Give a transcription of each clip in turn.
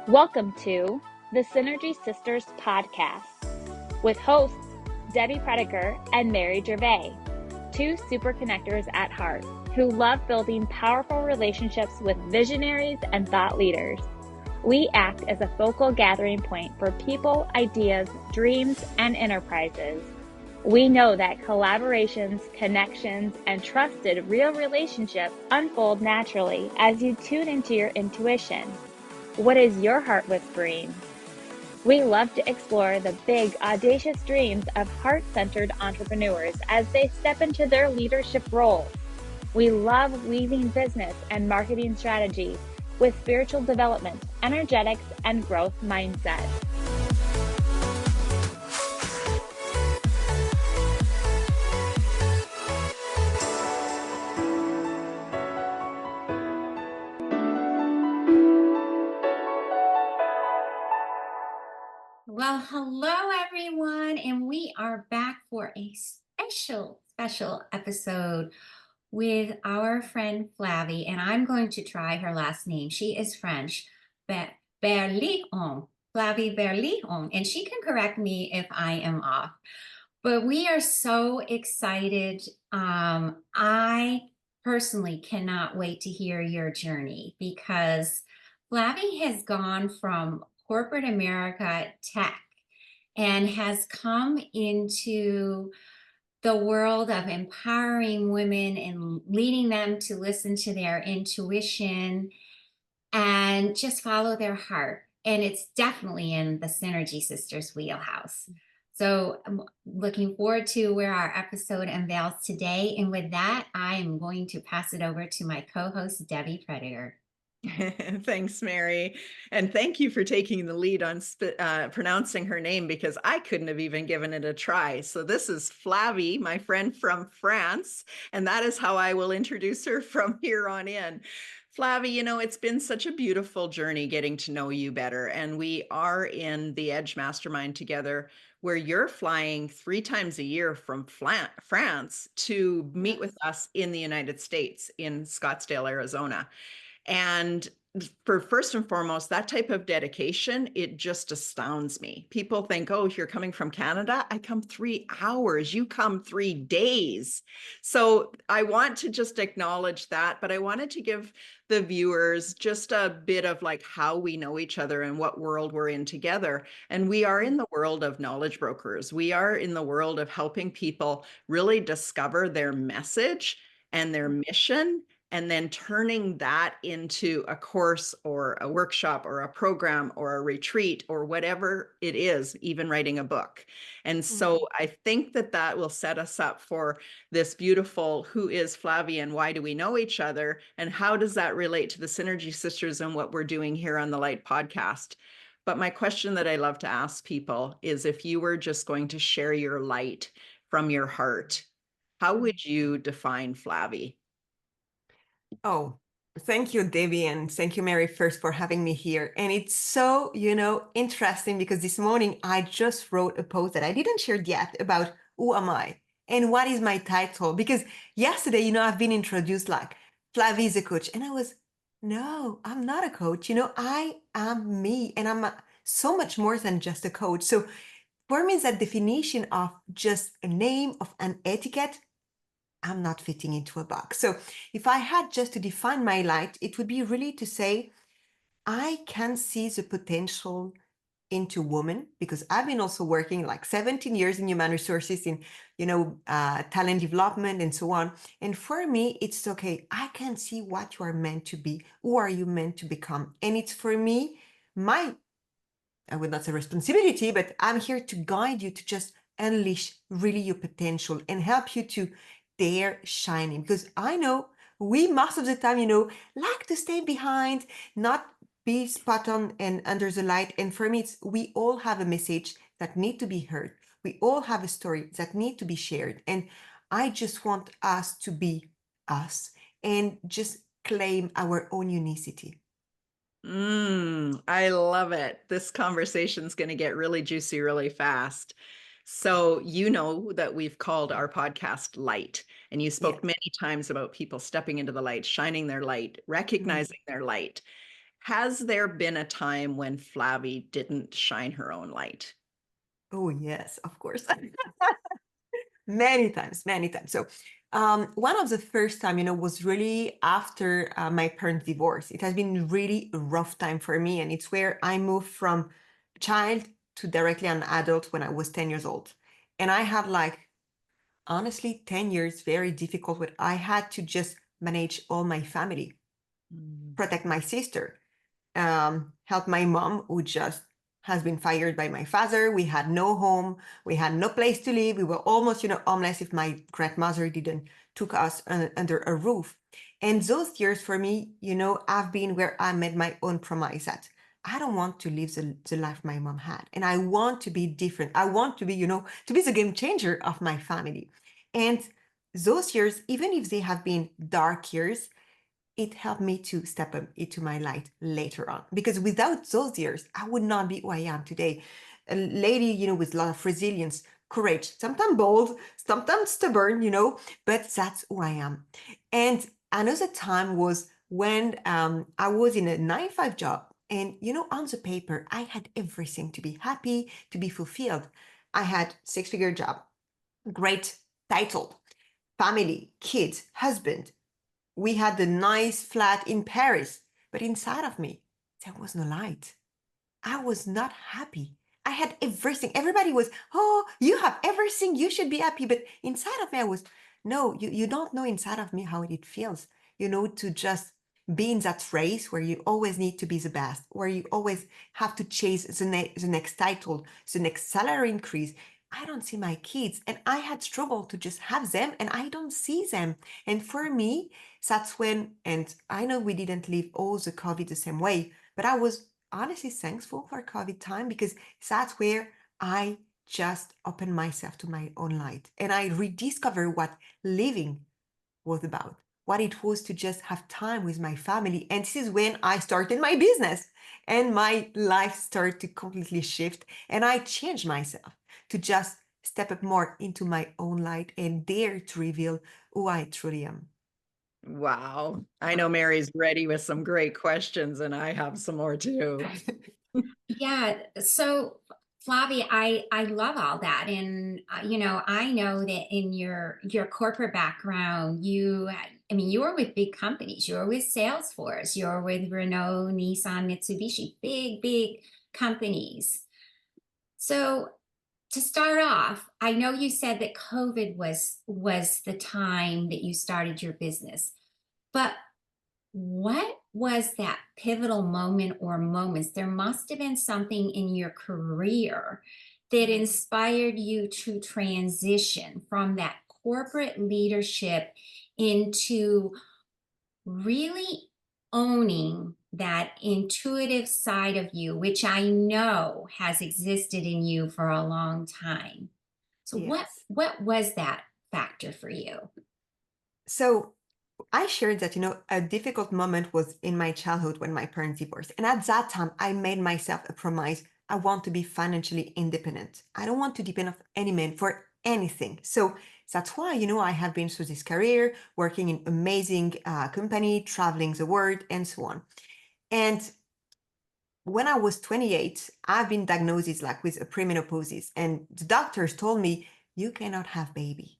Welcome to the Synergy Sisters podcast with hosts Debbie Prediger and Mary Gervais, two super connectors at heart who love building powerful relationships with visionaries and thought leaders. We act as a focal gathering point for people, ideas, dreams, and enterprises. We know that collaborations, connections, and trusted real relationships unfold naturally as you tune into your intuition. What is your heart whispering? We love to explore the big, audacious dreams of heart-centered entrepreneurs as they step into their leadership roles. We love weaving business and marketing strategy with spiritual development, energetics, and growth mindset. Well, hello everyone, and we are back for a special episode with our friend Flavie, and I'm going to try her last name. She is French, Berleand, Flavie Berleand, and she can correct me if I am off. But we are so excited. I personally cannot wait to hear your journey because Flavie has gone from corporate America tech and has come into the world of empowering women and leading them to listen to their intuition and just follow their heart. And it's definitely in the Synergy Sisters wheelhouse. So I'm looking forward to where our episode unveils today. And with that, I am going to pass it over to my co-host, Debbie Prediger. Thanks, Mary. And thank you for taking the lead on pronouncing her name because I couldn't have even given it a try. So this is Flavie, my friend from France, and that is how I will introduce her from here on in. Flavie, it's been such a beautiful journey getting to know you better. And we are in the Edge Mastermind together, where you're flying 3 times a year from France to meet with us in the United States in Scottsdale, Arizona. And for first and foremost, that type of dedication, it just astounds me. People think, oh, if you're coming from Canada, I come 3 hours, you come 3 days. So I want to just acknowledge that, but I wanted to give the viewers just a bit of like how we know each other and what world we're in together. And we are in the world of knowledge brokers. We are in the world of helping people really discover their message and their mission, and then turning that into a course or a workshop or a program or a retreat or whatever it is, even writing a book. And so I think that will set us up for this beautiful, who is Flavie and why do we know each other? And how does that relate to the Synergy Sisters and what we're doing here on the Light podcast? But my question that I love to ask people is, if you were just going to share your light from your heart, how would you define Flavie? Oh, thank you, Debbie, and thank you, Mary, first for having me here. And it's so, interesting because this morning I just wrote a post that I didn't share yet about who am I and what is my title. Because yesterday, I've been introduced like Flavie is a coach. And I was, no, I'm not a coach. I am me and I'm so much more than just a coach. So for me, that definition of just a name, of an etiquette, I'm not fitting into a box. So if I had just to define my light, it would be really to say, I can see the potential into women, because I've been also working like 17 years in human resources in, talent development and so on. And for me, it's okay. I can see what you are meant to be. Who are you meant to become? And it's for me, I would not say responsibility, but I'm here to guide you to just unleash really your potential and help you to dare shining. Because I know we most of the time, like to stay behind, not be spot on and under the light. And for me, we all have a message that need to be heard. We all have a story that need to be shared. And I just want us to be us and just claim our own unicity. I love it. This conversation's going to get really juicy really fast. So you know that we've called our podcast Light, and you spoke many times about people stepping into the light, shining their light, recognizing their light. Has there been a time when Flavie didn't shine her own light? Oh, yes, of course. Many times, many times. So one of the first time, was really after my parents' divorce. It has been really a rough time for me. And it's where I moved from child to directly an adult when I was 10 years old. And I had honestly, 10 years, very difficult, where I had to just manage all my family, protect my sister, help my mom, who just has been fired by my father. We had no home. We had no place to live. We were almost, homeless if my grandmother didn't took us under a roof. And those years for me, have been where I made my own promise that I don't want to live the life my mom had. And I want to be different. I want to be, to be the game changer of my family. And those years, even if they have been dark years, it helped me to step up into my light later on. Because without those years, I would not be who I am today. A lady, with a lot of resilience, courage, sometimes bold, sometimes stubborn, but that's who I am. And another time was when I was in a 9 to 5 job. And, on the paper, I had everything to be happy, to be fulfilled. I had 6-figure job, great title, family, kids, husband. We had the nice flat in Paris, but inside of me, there was no light. I was not happy. I had everything. Everybody was, oh, you have everything. You should be happy. But inside of me, I was, no, you don't know inside of me how it feels, to just be in that race where you always need to be the best, where you always have to chase the next title, the next salary increase. I don't see my kids, and I had struggled to just have them, and I don't see them. And for me, that's when, and I know we didn't live all the COVID the same way, but I was honestly thankful for COVID time, because that's where I just opened myself to my own light, and I rediscovered what living was about, what it was to just have time with my family. And this is when I started my business, and my life started to completely shift, and I changed myself to just step up more into my own light and dare to reveal who I truly am. Wow. I know Mary's ready with some great questions, and I have some more too. Yeah. So, Flavie, I love all that, and I know that in your corporate background, you were with big companies. You were with Salesforce. You were with Renault, Nissan, Mitsubishi, big companies. So, to start off, I know you said that COVID was the time that you started your business, but what was that pivotal moment or moments? There must have been something in your career that inspired you to transition from that corporate leadership into really owning that intuitive side of you, which I know has existed in you for a long time. So Yes. what was that factor for you? So I shared that, a difficult moment was in my childhood when my parents divorced. And at that time, I made myself a promise. I want to be financially independent. I don't want to depend on any man for anything. So that's why, I have been through this career, working in amazing company, traveling the world, and so on. And when I was 28, I've been diagnosed with a premenopause, and the doctors told me, you cannot have baby.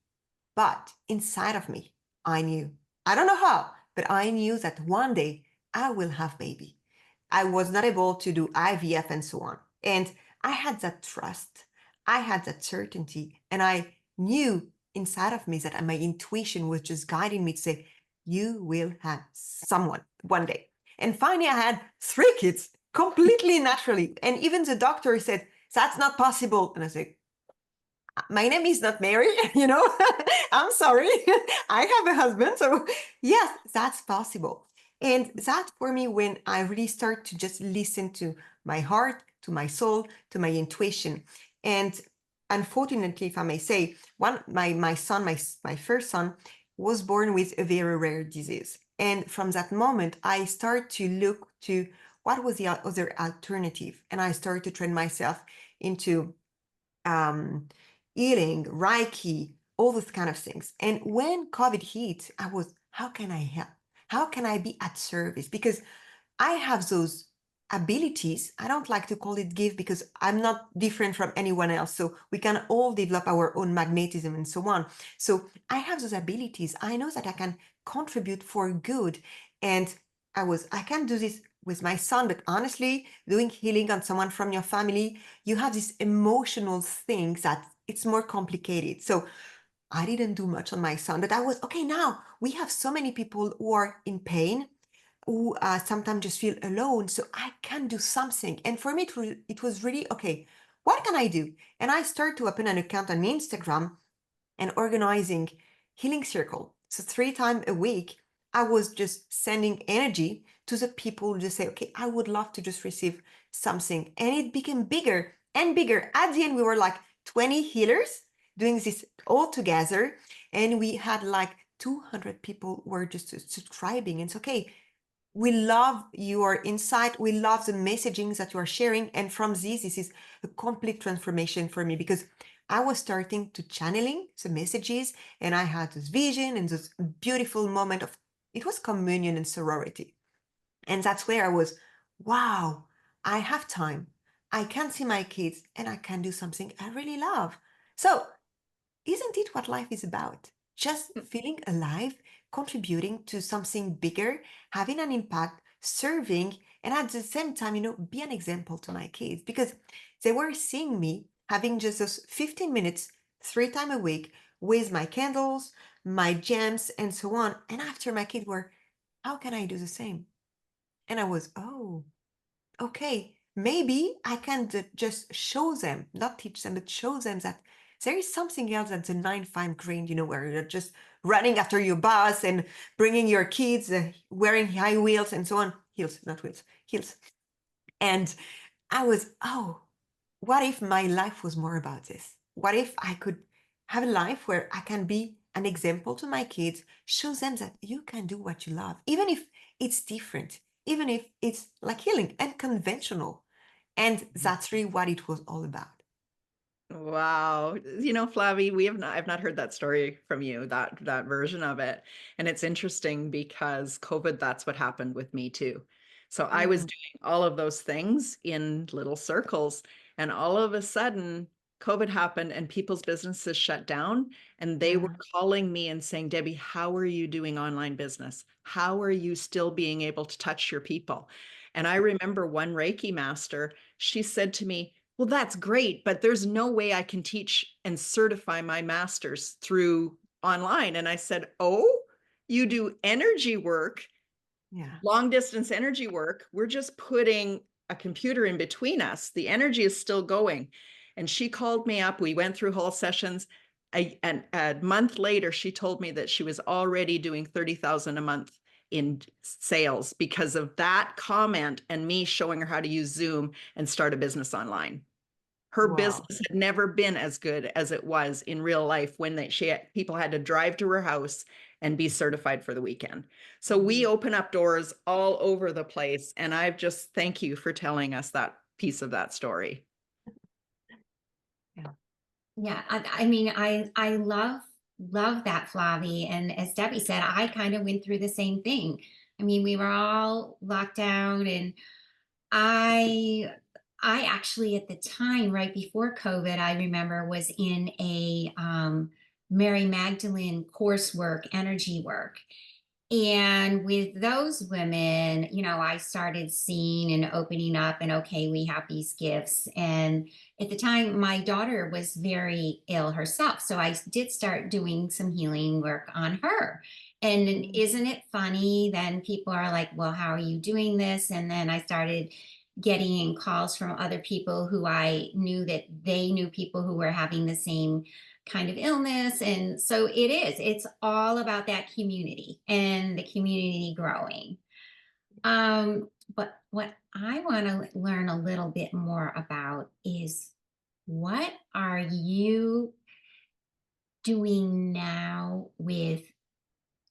But inside of me, I knew. I don't know how, but I knew that one day I will have baby. I was not able to do IVF and so on. And I had that trust. I had that certainty. And I knew inside of me that my intuition was just guiding me to say, you will have someone one day. And finally, I had 3 kids completely naturally. And even the doctor said, that's not possible. And I said, my name is not Mary, I'm sorry. I have a husband. So yes, that's possible. And that for me, when I really start to just listen to my heart, to my soul, to my intuition. And unfortunately, if I may say, my son, my first son, was born with a very rare disease. And from that moment, I start to look to what was the other alternative. And I started to train myself into healing, Reiki, all those kind of things. And when COVID hit, I was, how can I help? How can I be at service? Because I have those abilities. I don't like to call it gift because I'm not different from anyone else. So we can all develop our own magnetism and so on. So I have those abilities. I know that I can contribute for good. And I can do this with my son, but honestly, doing healing on someone from your family, you have these emotional things that it's more complicated. So I didn't do much on my son, but I was okay. Now we have so many people who are in pain, who sometimes just feel alone. So I can do something. And for me, it was really okay. What can I do? And I started to open an account on Instagram and organizing healing circle. So 3 times a week, I was just sending energy to the people who just say, okay, I would love to just receive something. And it became bigger and bigger. At the end, we were like 20 healers doing this all together. And we had like 200 people who were just subscribing. And it's okay. We love your insight. We love the messaging that you are sharing. And from this is a complete transformation for me because I was starting to channeling the messages and I had this vision and this beautiful moment of, it was communion and sorority. And that's where I was, wow, I have time. I can see my kids and I can do something I really love. So isn't it what life is about? Just feeling alive, contributing to something bigger, having an impact, serving, and at the same time, be an example to my kids because they were seeing me having just those 15 minutes 3 times a week with my candles, my gems, and so on. And after my kids were, how can I do the same? And I was, oh, okay, maybe I can just show them, not teach them, but show them that there is something else than the 9 to 5 grind, where you're just running after your boss and bringing your kids, wearing high wheels and so on. Heels, not wheels, heels. And I was, oh, what if my life was more about this? What if I could have a life where I can be an example to my kids, show them that you can do what you love, even if it's different, even if it's like healing and conventional. And that's really what it was all about. Wow. Flavie, I've not heard that story from you, that version of it. And it's interesting because COVID, that's what happened with me too. So I was doing all of those things in little circles, and all of a sudden COVID happened and people's businesses shut down, and they were calling me and saying, Debbie, how are you doing online business? How are you still being able to touch your people? And I remember one Reiki master, she said to me, well, that's great, but there's no way I can teach and certify my master's through online. And I said, oh, you do energy work, long distance energy work. We're just putting a computer in between us. The energy is still going. And she called me up. We went through whole sessions. And a month later, she told me that she was already doing 30,000 a month in sales because of that comment and me showing her how to use Zoom and start a business online. Her business had never been as good as it was in real life when people had to drive to her house and be certified for the weekend. So we open up doors all over the place. And I've just thank you for telling us that piece of that story. Yeah, I mean, I love that, Flavie. And as Debbie said, I kind of went through the same thing. I mean, we were all locked down, and I actually at the time, right before COVID, I remember was in a Mary Magdalene coursework, energy work. And with those women, I started seeing and opening up, and okay, we have these gifts. And at the time, my daughter was very ill herself. So I did start doing some healing work on her. And isn't it funny? Then people are like, well, how are you doing this? And then I started getting calls from other people who I knew that they knew people who were having the same kind of illness. And so it's all about that community and the community growing. But what I want to learn a little bit more about is, what are you doing now with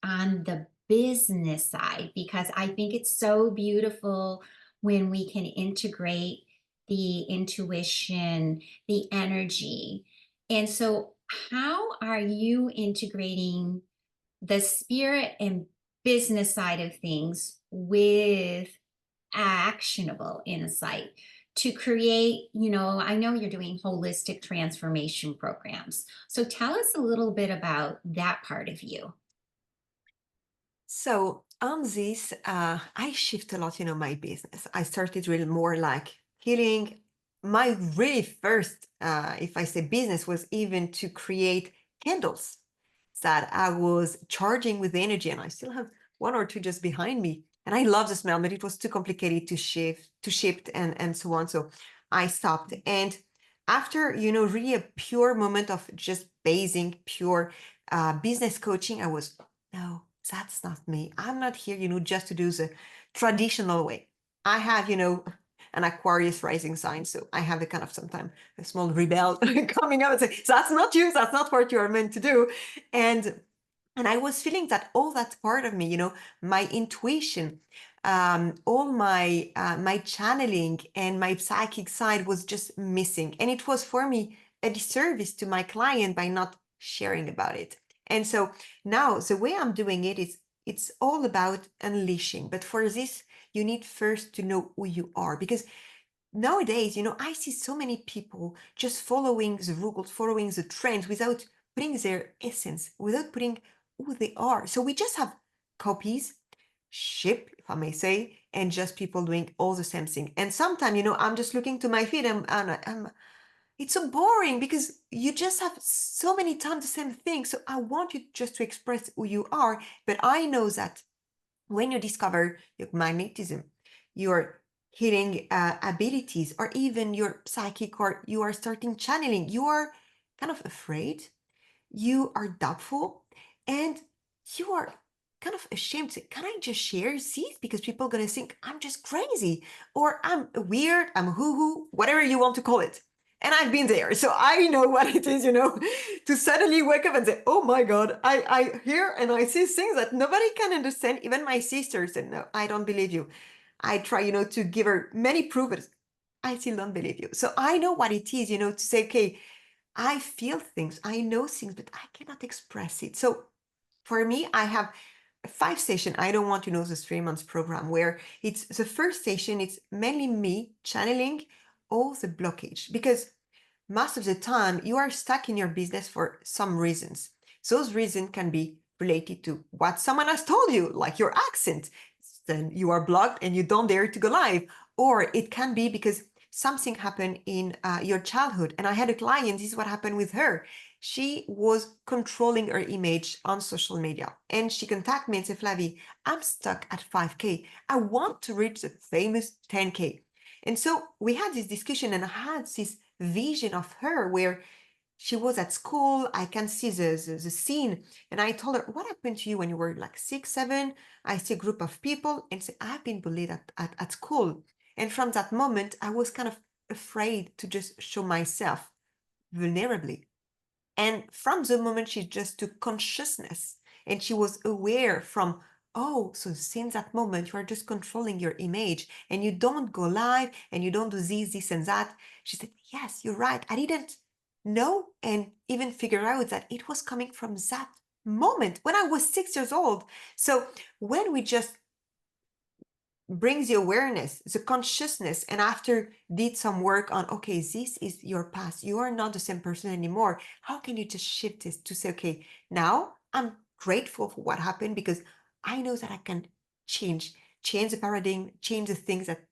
on the business side? Because I think it's so beautiful when we can integrate the intuition, the energy. And so how are you integrating the spirit and business side of things with actionable insight to create, I know you're doing holistic transformation programs. So tell us a little bit about that part of you. So on this, I shift a lot, my business. I started really more like healing. My really first, if I say business, was even to create candles that I was charging with energy, and I still have one or two just behind me. And I love the smell, but it was too complicated to ship and so on. So I stopped. And after, really a pure moment of just basing pure business coaching, I was, no, that's not me. I'm not here, just to do the traditional way. I have, an Aquarius rising sign. So I have a kind of sometimes a small rebel coming up and say, that's not you. That's not what you are meant to do. And I was feeling that all that part of me, my intuition, all my channeling and my psychic side was just missing. And it was for me a disservice to my client by not sharing about it. And so now the way I'm doing it is it's all about unleashing. But for this, you need first to know who you are, because nowadays, I see so many people just following the rules, following the trends without putting their essence, without putting who they are. So we just have copies, ship, if I may say, and just people doing all the same thing. And sometimes, I'm just looking to my feed and it's so boring because you just have so many times the same thing. So I want you just to express who you are. But I know that when you discover your magnetism, your healing abilities, or even your psychic, or you are starting channeling, you are kind of afraid, you are doubtful, and you are kind of ashamed to say, can I just share these? Because people are going to think I'm just crazy, or I'm weird, I'm hoo-hoo, whatever you want to call it. And I've been there. So I know what it is, to suddenly wake up and say, oh my God, I hear and I see things that nobody can understand. Even my sister said, no, I don't believe you. I try, to give her many proofs. I still don't believe you. So I know what it is, to say, okay, I feel things, I know things, but I cannot express it. So for me, I have 5 sessions. I don't want to know this 3 months program where it's the first session, it's mainly me channeling all the blockage, because most of the time you are stuck in your business for some reasons. Those reasons can be related to what someone has told you, like your accent. Then you are blocked and you don't dare to go live. Or it can be because something happened in your childhood. And I had a client, this is what happened with her. She was controlling her image on social media. And she contacted me and said, Flavie, I'm stuck at 5K. I want to reach the famous 10K. And so we had this discussion, and I had this vision of her where she was at school. I can see the scene. And I told her, what happened to you when you were like 6, 7? I see a group of people and say, I've been bullied at school. And from that moment, I was kind of afraid to just show myself vulnerably. And from the moment she just took consciousness and she was aware from, oh, so since that moment, you are just controlling your image and you don't go live and you don't do this and that. She said, yes, you're right. I didn't know and even figure out that it was coming from that moment when I was 6 years old. So when we just brings the awareness, the consciousness, and after did some work on, okay, this is your past. You are not the same person anymore. How can you just shift this to say, okay, now I'm grateful for what happened because I know that I can change the paradigm, change the things that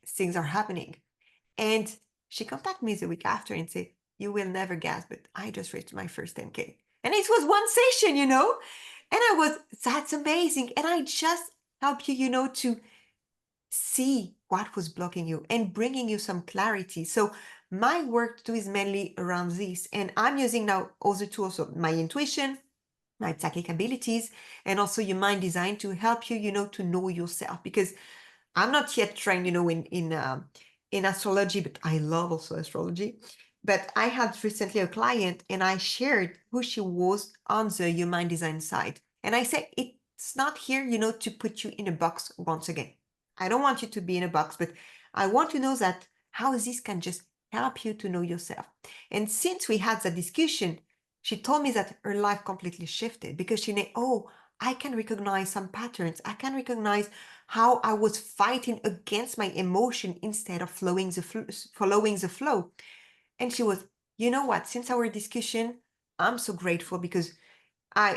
things are happening. And she contacted me the week after and said, you will never guess, but I just reached my first 10K. And it was one session, And I was, that's amazing. And I just help you, to see what was blocking you and bringing you some clarity. So my work too is mainly around this. And I'm using now other tools of my intuition, my psychic abilities, and also your mind design to help you, to know yourself. Because I'm not yet trained, in astrology, but I love also astrology. But I had recently a client and I shared who she was on the human design side. And I said, it's not here, to put you in a box once again. I don't want you to be in a box, but I want to know that how this can just help you to know yourself. And since we had that discussion, she told me that her life completely shifted because she knew, oh, I can recognize some patterns. I can recognize how I was fighting against my emotion instead of following the flow. And she was, you know what, since our discussion, I'm so grateful because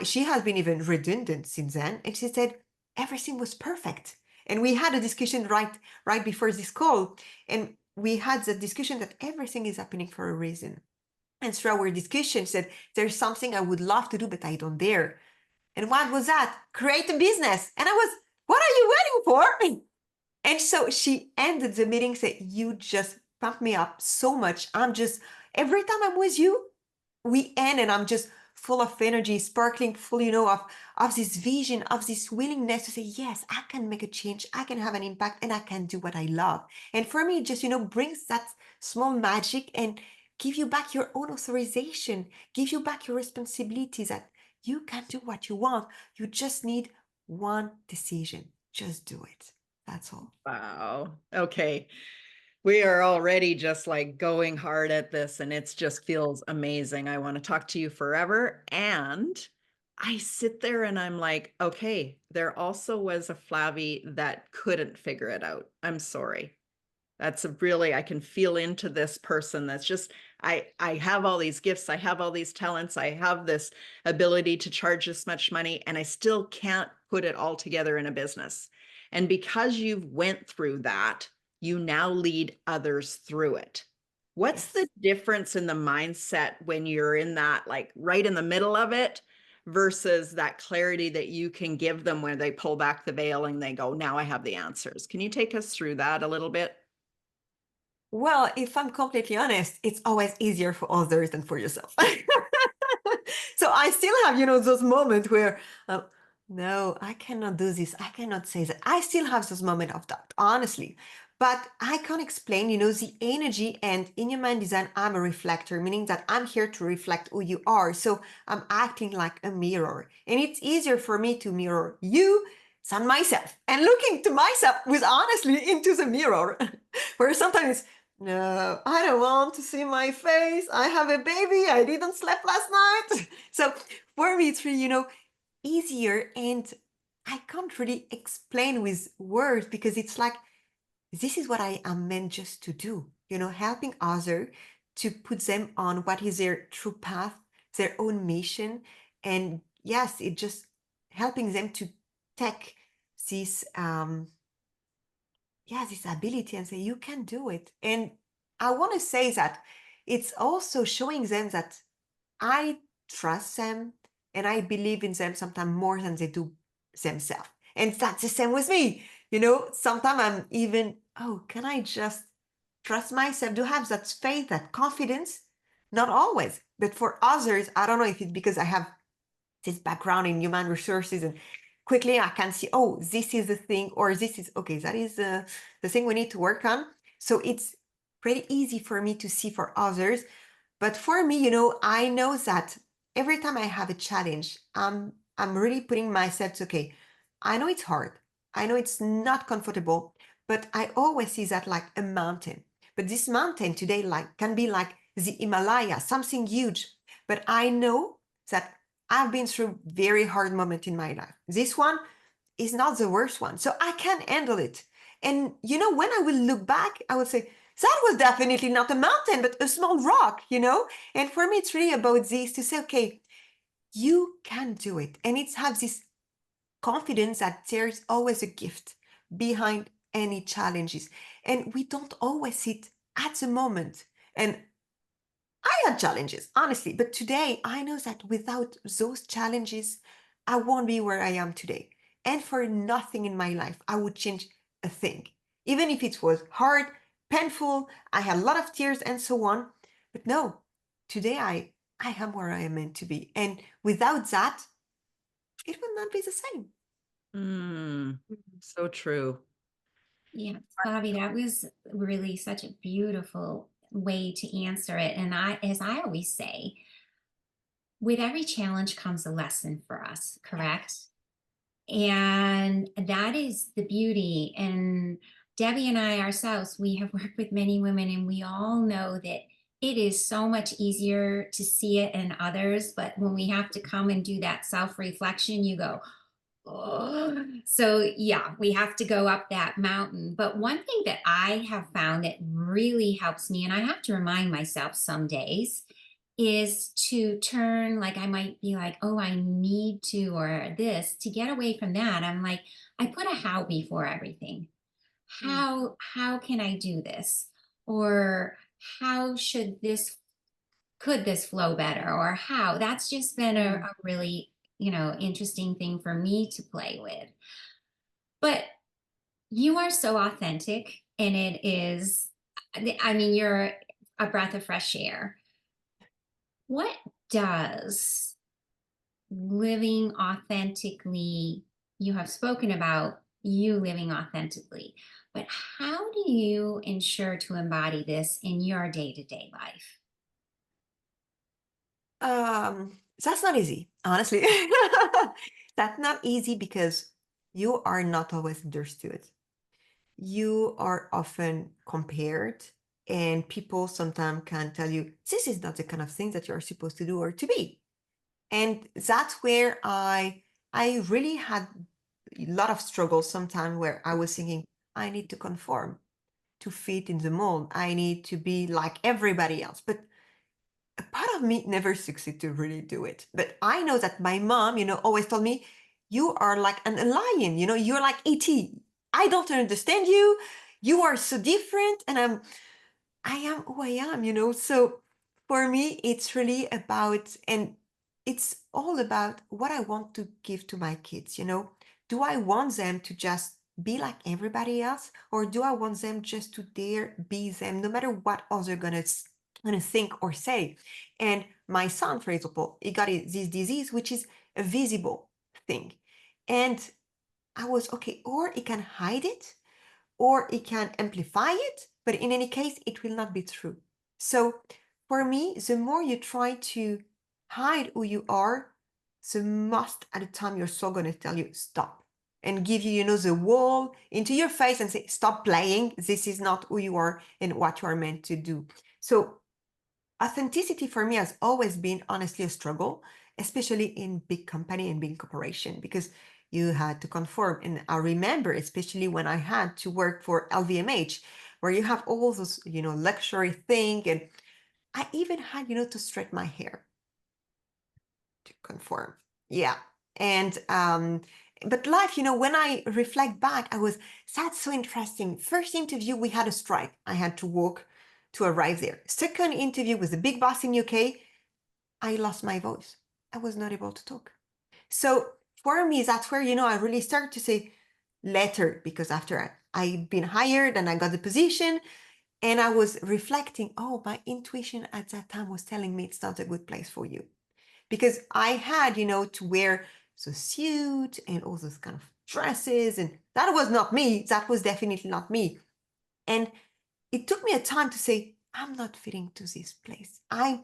she has been even redundant since then. And she said, everything was perfect. And we had a discussion right before this call. And we had the discussion that everything is happening for a reason. And through our discussion, she said, there's something I would love to do, but I don't dare. And what was that? Create a business. And I was, what are you waiting for? And so she ended the meeting saying, you just pump me up so much. Every time I'm with you, we end and I'm just full of energy, sparkling, full, of this vision, of this willingness to say, yes, I can make a change, I can have an impact, and I can do what I love. And for me, just, brings that small magic and give you back your own authorization, give you back your responsibilities that you can do what you want. You just need one decision. Just do it. That's all. Wow. Okay. We are already just like going hard at this and it just feels amazing. I want to talk to you forever. And I sit there and I'm like, okay, there also was a Flavie that couldn't figure it out. I'm sorry. That's I can feel into this person that's just, I have all these gifts, I have all these talents, I have this ability to charge this much money, and I still can't put it all together in a business. And because you've went through that, you now lead others through it. What's the difference in the mindset when you're in that, like right in the middle of it, versus that clarity that you can give them when they pull back the veil and they go, now I have the answers? Can you take us through that a little bit? Well, if I'm completely honest, it's always easier for others than for yourself. So I still have, those moments where, no, I cannot do this. I cannot say that. I still have those moments of doubt, honestly. But I can't explain, the energy. And in human design, I'm a reflector, meaning that I'm here to reflect who you are. So I'm acting like a mirror. And it's easier for me to mirror you than myself. And looking to myself with honestly into the mirror, where sometimes no, I don't want to see my face. I have a baby. I didn't sleep last night. So for me, it's really, easier. And I can't really explain with words because it's like, this is what I am meant just to do, helping others to put them on what is their true path, their own mission. And yes, it just helping them to take this, this ability and say, you can do it. And I want to say that it's also showing them that I trust them and I believe in them sometimes more than they do themselves. And that's the same with me. Sometimes I'm even, can I just trust myself? Do have that faith, that confidence? Not always, but for others, I don't know if it's because I have this background in human resources and quickly I can see, this is the thing, or this is, okay, that is the thing we need to work on. So it's pretty easy for me to see for others. But for me, I know that every time I have a challenge, I'm really putting myself to, okay, I know it's hard. I know it's not comfortable, but I always see that like a mountain. But this mountain today can be like the Himalaya, something huge. But I know that I've been through very hard moment in my life. This one is not the worst one. So I can handle it. And when I will look back, I will say, that was definitely not a mountain, but a small rock, And for me, it's really about this to say, okay, you can do it. And it's have this confidence that there's always a gift behind any challenges. And we don't always see it at the moment. And I had challenges, honestly, but today I know that without those challenges, I won't be where I am today. And for nothing in my life, I would change a thing. Even if it was hard, painful, I had a lot of tears and so on. But no, today I am where I am meant to be. And without that, it would not be the same. So true. Yeah, Flavie, that was really such a beautiful way to answer it. And as I always say, with every challenge comes a lesson for us, correct? And that is the beauty. And Debbie and I ourselves, we have worked with many women, and we all know that it is so much easier to see it in others. But when we have to come and do that self-reflection, you go, So yeah, we have to go up that mountain. But one thing that I have found that really helps me, and I have to remind myself some days, is to turn, like I might be like, oh, I need to, or this, to get away from that. I'm like, I put a how before everything. Mm. How can I do this? Or how should this, could this flow better? Or how? That's just been a really, interesting thing for me to play with. But you are so authentic, and it is, I mean, you're a breath of fresh air. What does living authentically, you have spoken about you living authentically, but how do you ensure to embody this in your day-to-day life? That's not easy, honestly. That's not easy because you are not always understood. You are often compared, and people sometimes can tell you, this is not the kind of thing that you're supposed to do or to be. And that's where I really had a lot of struggles sometimes where I was thinking, I need to conform to fit in the mold. I need to be like everybody else. But a part of me never succeeded to really do it. But I know that my mom, always told me, you are like an alien, you're like E.T. I don't understand you. You are so different. And I am who I am, So for me, it's really about, and it's all about what I want to give to my kids. Do I want them to just be like everybody else? Or do I want them just to dare be them, no matter what others are gonna think or say? And my son, for example, he got this disease, which is a visible thing. And I was okay, or he can hide it, or it can amplify it, but in any case, it will not be true. So for me, the more you try to hide who you are, the most at the time your soul gonna tell you stop and give you, the wall into your face and say, stop playing. This is not who you are and what you are meant to do. So authenticity for me has always been honestly a struggle, especially in big company and big corporation, because you had to conform. And I remember, especially when I had to work for LVMH, where you have all those, luxury thing. And I even had, to straighten my hair to conform. Yeah. And, but life, when I reflect back, that's so interesting. First interview, we had a strike. I had to walk to arrive there. Second interview with the big boss in UK, I lost my voice. I was not able to talk. So for me, that's where, I really started to say later, because after I've been hired and I got the position, and I was reflecting, oh, my intuition at that time was telling me it's not a good place for you. Because I had, to wear the suit and all those kind of dresses. And that was not me. That was definitely not me. And it took me a time to say, I'm not fitting to this place. I'm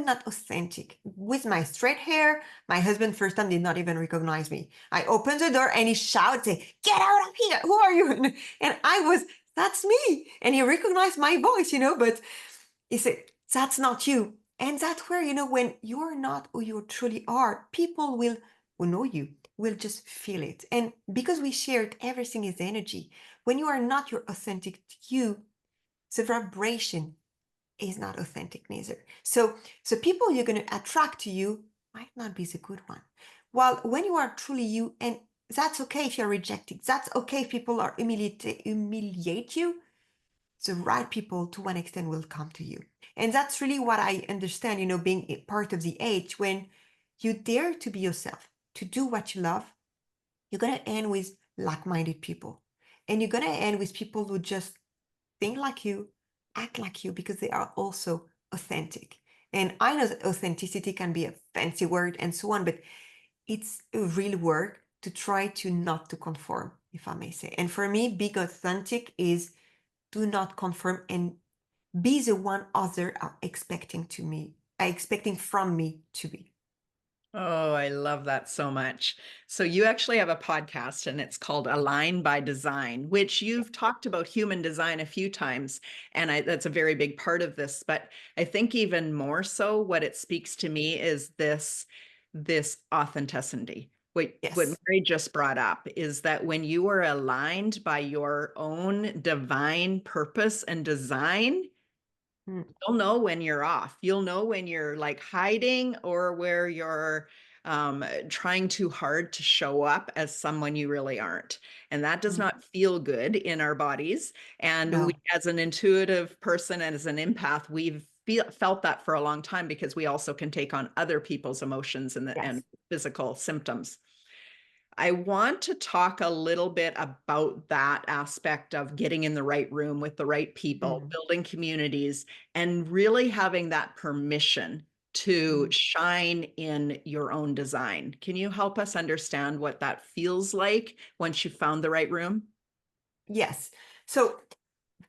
not authentic. With my straight hair, my husband first time did not even recognize me. I opened the door and he shouted, say, get out of here. Who are you? And that's me. And he recognized my voice, but he said, that's not you. And that's where, when you're not who you truly are, people who know you will just feel it. And because we shared, everything is energy. When you are not your authentic you, the vibration is not authentic neither. So people you're going to attract to you might not be the good one. While when you are truly you, and that's okay if you're rejected, that's okay if people are humiliate you, the right people to one extent will come to you. And that's really what I understand, being a part of the age. When you dare to be yourself, to do what you love, you're going to end with like-minded people. And you're going to end with people who just think like you, act like you, because they are also authentic. And I know that authenticity can be a fancy word and so on, but it's a real work to try to not to conform, if I may say. And for me, being authentic is do not conform and be the one others are expecting from me to be. Oh, I love that so much. So you actually have a podcast and it's called Align by Design, which you've talked about human design a few times. And that's a very big part of this. But I think even more so, what it speaks to me is this authenticity. what Yes. Mary just brought up is that when you are aligned by your own divine purpose and design, Mm. you'll know when you're off. You'll know when you're like hiding or where you're trying too hard to show up as someone you really aren't. And that does Mm. not feel good in our bodies. And we, No. as an intuitive person and as an empath, we've felt that for a long time because we also can take on other people's emotions and Yes. physical symptoms. I want to talk a little bit about that aspect of getting in the right room with the right people, Mm. building communities, and really having that permission to Mm. shine in your own design. Can you help us understand what that feels like once you found the right room? Yes. So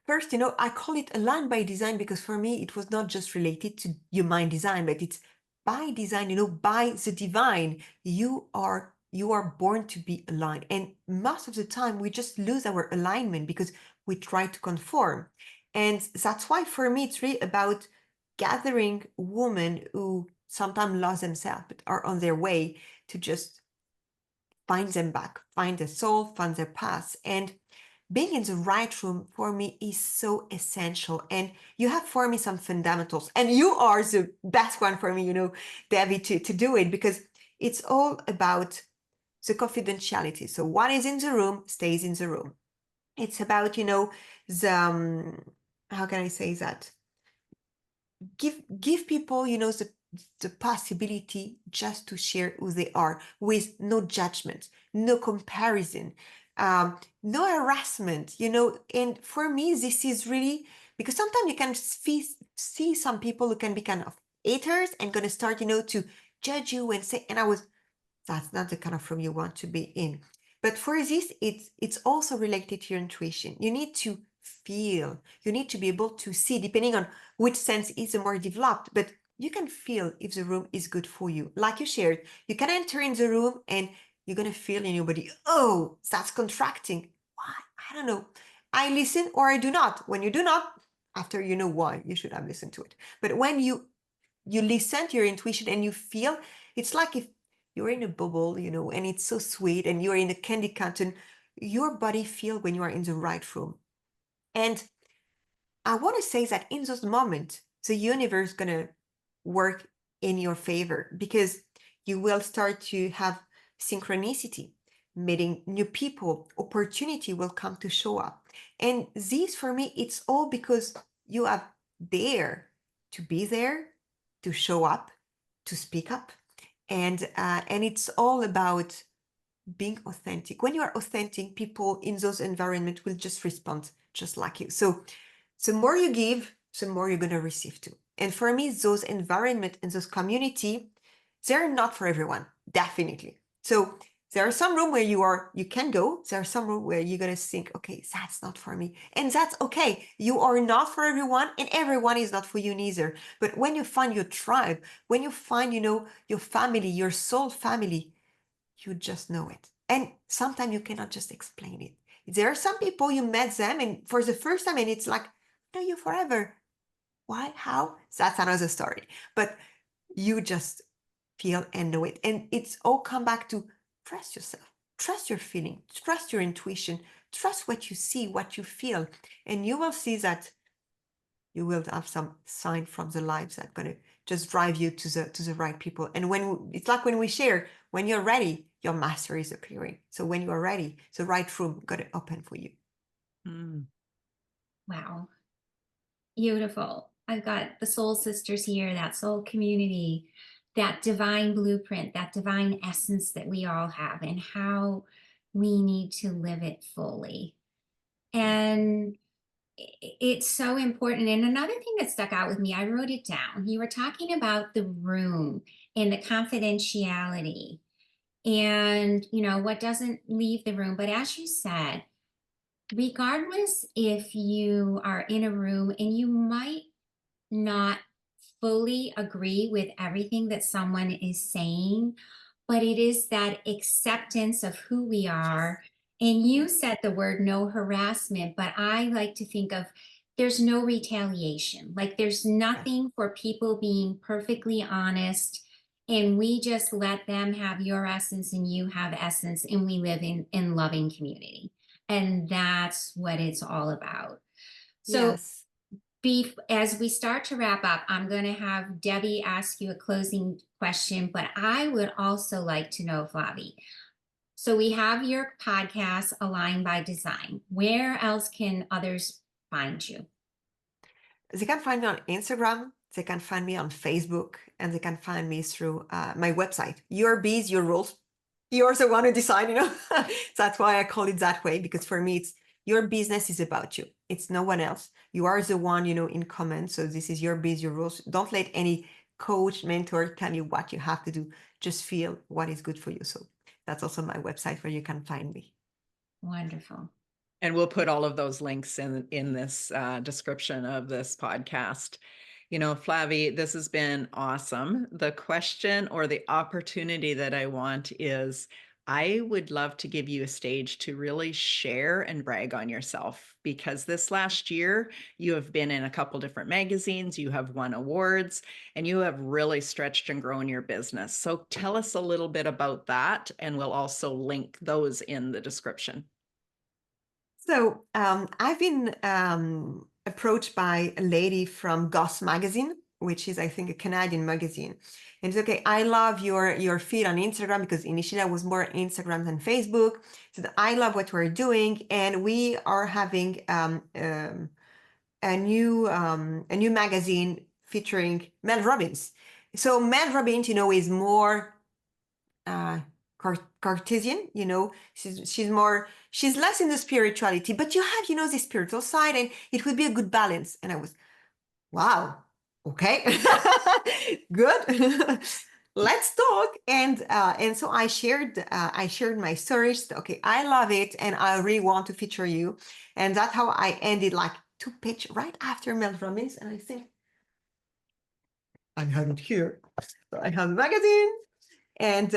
first, I call it aligned by design because for me, it was not just related to human design, but it's by design, by the divine. You are born to be aligned. And most of the time, we just lose our alignment because we try to conform. And that's why for me, it's really about gathering women who sometimes lost themselves, but are on their way to just find them back, find their soul, find their path. And being in the right room for me is so essential. And you have for me some fundamentals, and you are the best one for me, Debbie, to do it because it's all about the confidentiality. So what is in the room stays in the room. It's about, the, how can I say that? Give people, the possibility just to share who they are with no judgment, no comparison, no harassment, and for me this is really because sometimes you can see some people who can be kind of haters and gonna start, to judge you and say, that's not the kind of room you want to be in. But for this, it's also related to your intuition. You need to feel, you need to be able to see, depending on which sense is the more developed, but you can feel if the room is good for you. Like you shared, you can enter in the room and you're going to feel in your body, oh, that's contracting. Why? I don't know. I listen or I do not. When you do not, after you know why, you should have listened to it. But when you listen to your intuition and you feel, it's like if you're in a bubble, and it's so sweet and you're in a candy cotton, your body feels when you are in the right room. And I want to say that in those moments, the universe is going to work in your favor because you will start to have synchronicity, meeting new people, opportunity will come to show up. And this for me, it's all because you have there to be there, to show up, to speak up. And it's all about being authentic. When you are authentic, people in those environments will just respond just like you. So the more you give, the more you're going to receive too. And for me, those environment and those community, they're not for everyone, definitely. So there are some room where you can go. There are some room where you're going to think, okay, that's not for me. And that's okay. You are not for everyone and everyone is not for you neither. But when you find your tribe, when you find, your family, your soul family, you just know it. And sometimes you cannot just explain it. There are some people you met them and for the first time and it's like, know you forever. Why? How? That's another story. But you just feel and know it. And it's all come back to trust yourself, trust your feeling, trust your intuition, trust what you see, what you feel. And you will see that you will have some sign from the lives that gonna just drive you to the right people. And when it's like when we share, when you're ready, your master is appearing. So when you are ready, the right room gotta open for you. Mm. Wow. Beautiful. I've got the soul sisters here, that soul community, that divine blueprint, that divine essence that we all have, and how we need to live it fully. And it's so important. And another thing that stuck out with me, I wrote it down. You were talking about the room and the confidentiality and, what doesn't leave the room. But as you said, regardless if you are in a room and you might not fully agree with everything that someone is saying, but it is that acceptance of who we are. And you said the word no harassment, but I like to think of there's no retaliation. Like there's Yes. nothing for people being perfectly honest And we just let them have your essence and you have essence, and we live in loving community. And that's what it's all about. So Yes. as we start to wrap up, I'm going to have Debbie ask you a closing question, but I would also like to know, Flavie. So we have your podcast, Aligned by Design. Where else can others find you? They can find me on Instagram, they can find me on Facebook, and they can find me through my website. Your bees, your rules. You're the one who decide, That's why I call it that way, because for me, it's your business is about you. It's no one else. You are the one, in common. So this is your biz, your rules. Don't let any coach, mentor tell you what you have to do. Just feel what is good for you. So that's also my website where you can find me. Wonderful. And we'll put all of those links in this description of this podcast. Flavie, this has been awesome. The question or the opportunity that I want is, I would love to give you a stage to really share and brag on yourself, because this last year you have been in a couple different magazines, you have won awards, and you have really stretched and grown your business. So tell us a little bit about that, and we'll also link those in the description. So I've been approached by a lady from Goss magazine, which is, I think, a Canadian magazine. And it's okay, I love your feed on Instagram, because initially I was more Instagram than Facebook. So I love what we're doing, and we are having a new magazine featuring Mel Robbins. So Mel Robbins, is more Cartesian, she's less in the spirituality, but you have, the spiritual side, and it would be a good balance. And I was, wow, okay, good. Let's talk. And so I shared my stories. Okay, I love it, and I really want to feature you. And that's how I ended, like, to pitch right after Mel Robbins. And I think I have it here. So I have the magazine. And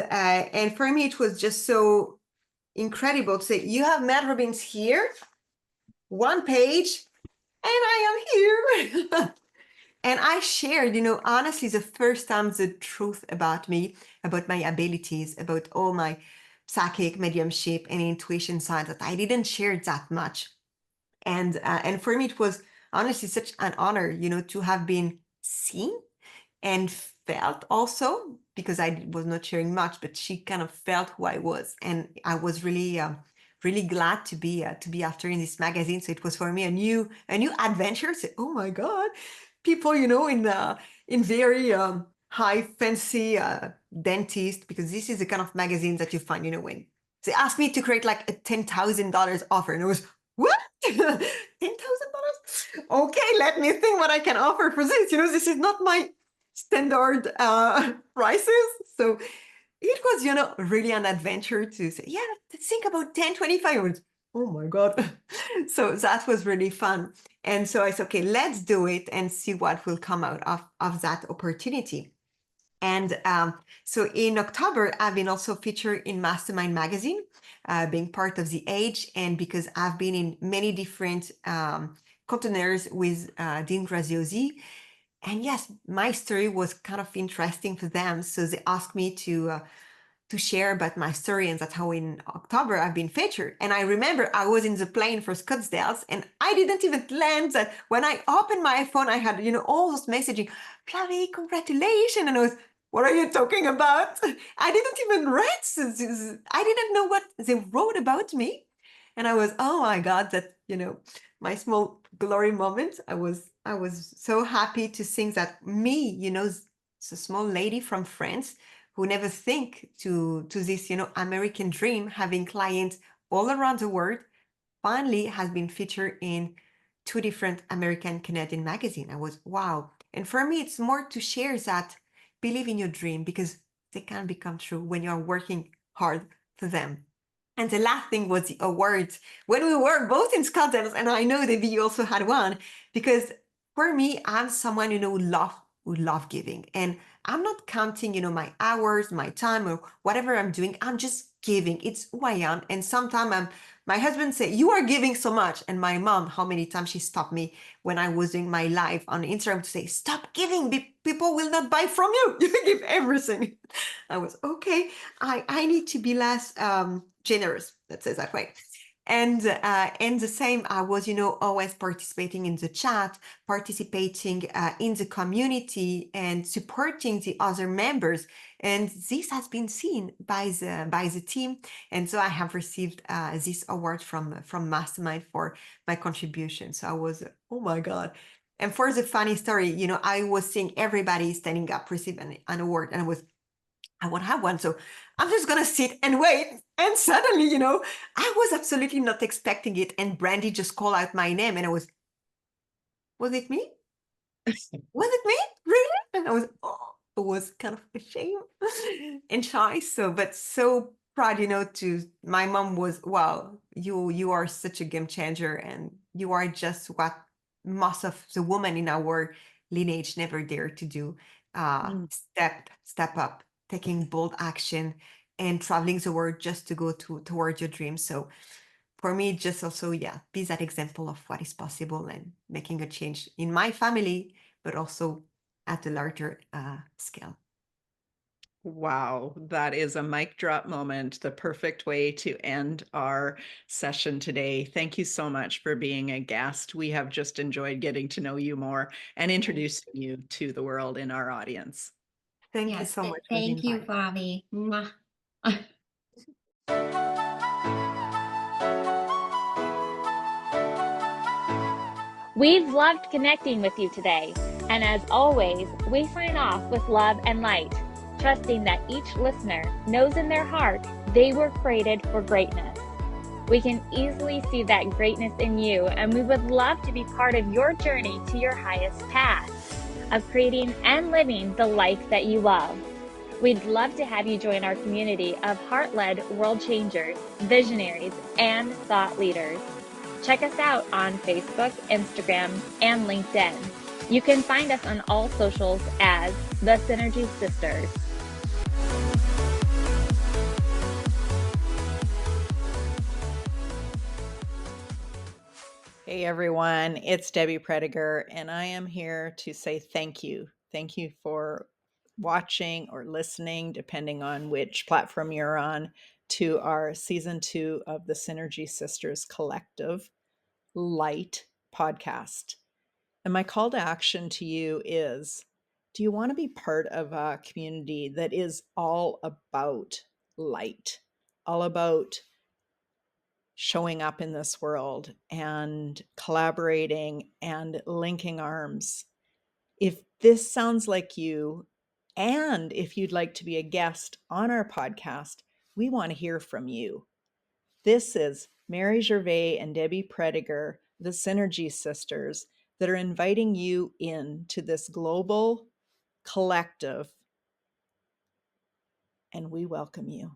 for me, it was just so incredible to say, you have Mel Robbins here, one page, and I am here. And I shared, honestly, the first time, the truth about me, about my abilities, about all my psychic, mediumship, and intuition side that I didn't share that much. And for me, it was honestly such an honor, to have been seen and felt also, because I was not sharing much, but she kind of felt who I was, and I was really, really glad to be after in this magazine. So it was for me a new adventure. So, oh my God, people, in very high fancy dentist, because this is the kind of magazine that you find, when they asked me to create like a $10,000 offer, and it was, what? $10,000? Okay, let me think what I can offer for this. This is not my standard prices. So it was, really an adventure to say, yeah, think about 10, 25. Oh my God. So that was really fun. And so I said, okay, let's do it and see what will come out of that opportunity. And so in October, I've been also featured in Mastermind magazine, being part of the Age, and because I've been in many different containers with Dean Graziosi. And yes, my story was kind of interesting for them. So they asked me to share about my story, and that's how in October I've been featured. And I remember I was in the plane for Scottsdale, and I didn't even land that. When I opened my phone, I had, all those messaging, Flavie, congratulations. And I was, what are you talking about? I didn't even read. I didn't know what they wrote about me. And I was, oh my God, that, my small glory moment. I was so happy to think that me, the small lady from France, who never think to this, American dream, having clients all around the world, finally has been featured in 2 different American Canadian magazine. I was, wow. And for me, it's more to share that, believe in your dream, because they can become true when you're working hard for them. And the last thing was the awards. When we were both in Scotland, and I know that you also had one, because for me, I'm someone, who love giving. And I'm not counting, my hours, my time, or whatever I'm doing. I'm just giving. It's who I am. And sometimes My husband said, "You are giving so much." And my mom, how many times she stopped me when I was doing my live on Instagram to say, "Stop giving. People will not buy from you. You give everything." I was, okay, I need to be less generous. Let's say that way. And the same, I was, always participating in the chat, participating in the community, and supporting the other members. And this has been seen by the team. And so I have received this award from Mastermind for my contribution. So I was, oh my God. And for the funny story, I was seeing everybody standing up, receiving an award, and I won't have one. So I'm just going to sit and wait. And suddenly, I was absolutely not expecting it. And Brandy just called out my name, and was it me? Was it me? Really? And it was kind of a shame and shy. But so proud, my mom was, wow, you are such a game changer, and you are just what most of the women in our lineage never dare to do. Step up, taking bold action, and traveling the world just to go towards your dreams. So for me, just also, be that example of what is possible and making a change in my family, but also at a larger scale. Wow, that is a mic drop moment, the perfect way to end our session today. Thank you so much for being a guest. We have just enjoyed getting to know you more and introducing you to the world in our audience. Thank you so much for the Thank you, invite. Flavie. Mwah. We've loved connecting with you today. And as always, we sign off with love and light, trusting that each listener knows in their heart they were created for greatness. We can easily see that greatness in you, and we would love to be part of your journey to your highest path of creating and living the life that you love. We'd love to have you join our community of heart-led world changers, visionaries, and thought leaders. Check us out on Facebook, Instagram, and LinkedIn. You can find us on all socials as The Synergy Sisters. Hey everyone, it's Debbie Prediger, and I am here to say thank you. Thank you for watching or listening, depending on which platform you're on, to our season 2 of the Synergy Sisters Collective Light podcast. And my call to action to you is, do you want to be part of a community that is all about light, all about showing up in this world and collaborating and linking arms? If this sounds like you, and if you'd like to be a guest on our podcast, we want to hear from you. This is Mary Gervais and Debbie Prediger, the Synergy Sisters, that are inviting you into this global collective, and we welcome you.